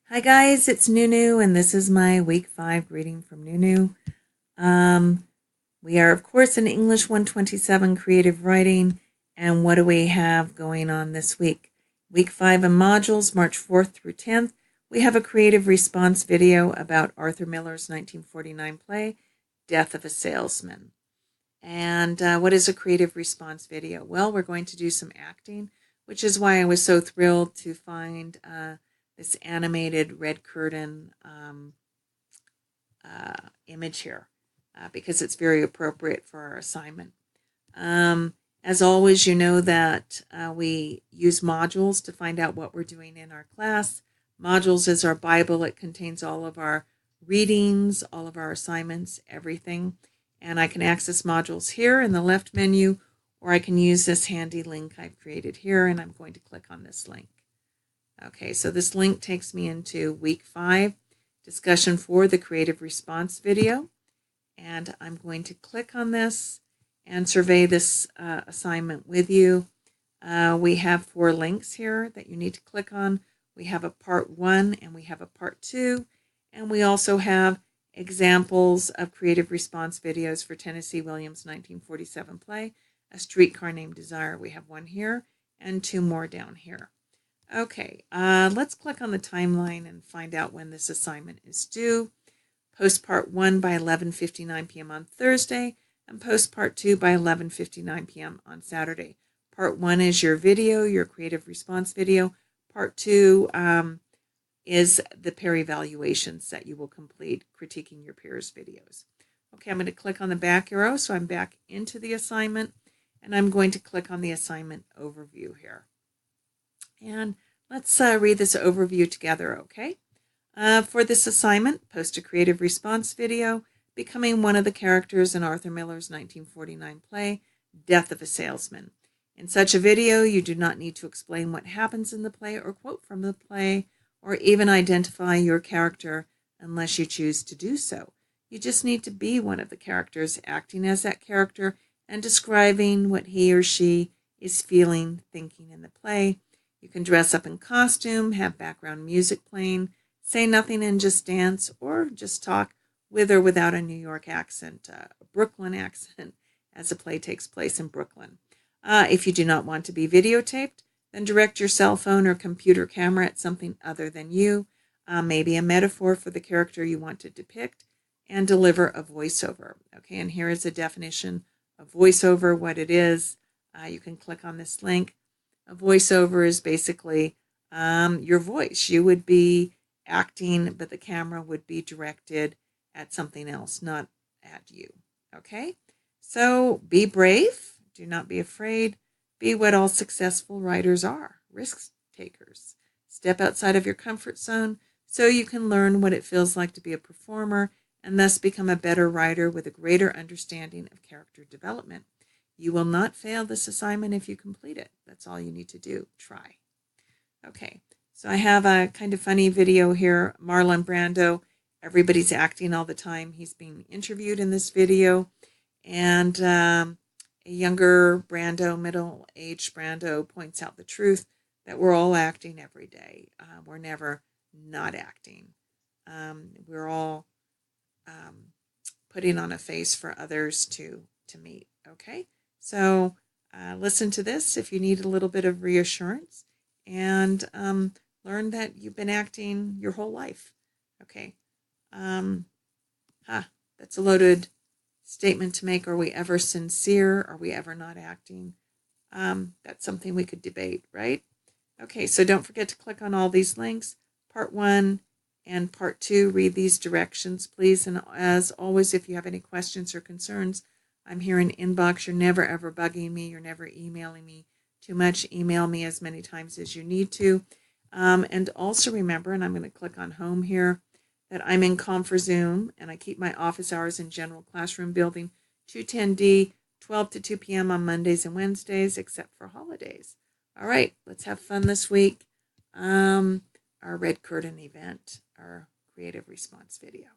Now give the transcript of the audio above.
Hi guys, it's Nunu, and this is my week 5 reading from Nunu. Um, we are, of course, in English 127 creative writing, and what do we have going on this week? Week 5 in modules, March 4th through 10th. We have a creative response video about Arthur Miller's 1949 play, Death of a Salesman. And what is a creative response video? Well, we're going to do some acting, which is why I was so thrilled to find this animated red curtain image here because it's very appropriate for our assignment. As always, you know that we use modules to find out what we're doing in our class. Modules is our Bible. It contains all of our readings, all of our assignments, everything. And I can access modules here in the left menu, or I can use this handy link I've created here, and I'm going to click on this link. Okay, so this link takes me into week 5, discussion for the creative response video. And I'm going to click on this and survey this assignment with you. We have 4 links here that you need to click on. We have a part 1 and we have a part 2. And we also have examples of creative response videos for Tennessee Williams' 1947 play, A Streetcar Named Desire. We have 1 here and 2 more down here. Okay, let's click on the timeline and find out when this assignment is due. Post part 1 by 11:59 p.m. on Thursday, and post part 2 by 11:59 p.m. on Saturday. Part 1 is your video, your creative response video. Part 2 is the peer evaluations that you will complete critiquing your peers' videos. Okay, I'm going to click on the back arrow, so I'm back into the assignment, and I'm going to click on the assignment overview here. And let's read this overview together, okay? For this assignment, post a creative response video becoming one of the characters in Arthur Miller's 1949 play, Death of a Salesman. In such a video, you do not need to explain what happens in the play or quote from the play or even identify your character unless you choose to do so. You just need to be one of the characters, acting as that character and describing what he or she is feeling, thinking in the play. You can dress up in costume, have background music playing, say nothing and just dance, or just talk with or without a New York accent, a Brooklyn accent, as the play takes place in Brooklyn. If you do not want to be videotaped, then direct your cell phone or computer camera at something other than you, maybe a metaphor for the character you want to depict, and deliver a voiceover. Okay, and here is a definition of voiceover, what it is. You can click on this link. A voiceover is basically your voice. You would be acting, but the camera would be directed at something else, not at you. Okay? So be brave. Do not be afraid. Be what all successful writers are, risk takers. Step outside of your comfort zone so you can learn what it feels like to be a performer and thus become a better writer with a greater understanding of character development. You will not fail this assignment if you complete it. That's all you need to do. Try. Okay, so I have a kind of funny video here. Marlon Brando, everybody's acting all the time. He's being interviewed in this video. And a younger Brando, middle-aged Brando, points out the truth that we're all acting every day. We're never not acting. We're all putting on a face for others to meet. Okay? So listen to this if you need a little bit of reassurance and learn that you've been acting your whole life. Okay. That's a loaded statement to make. Are we ever sincere? Are we ever not acting? That's something we could debate, right? Okay, so don't forget to click on all these links. Part 1 and Part 2, read these directions, please. And as always, if you have any questions or concerns, I'm here in inbox. You're never, ever bugging me. You're never emailing me too much. Email me as many times as you need to. And also remember, and I'm going to click on home here, that I'm in ConferZoom, and I keep my office hours in General Classroom Building 210D, 12 to 2 p.m. on Mondays and Wednesdays, except for holidays. All right, let's have fun this week. Our red curtain event, our creative response video.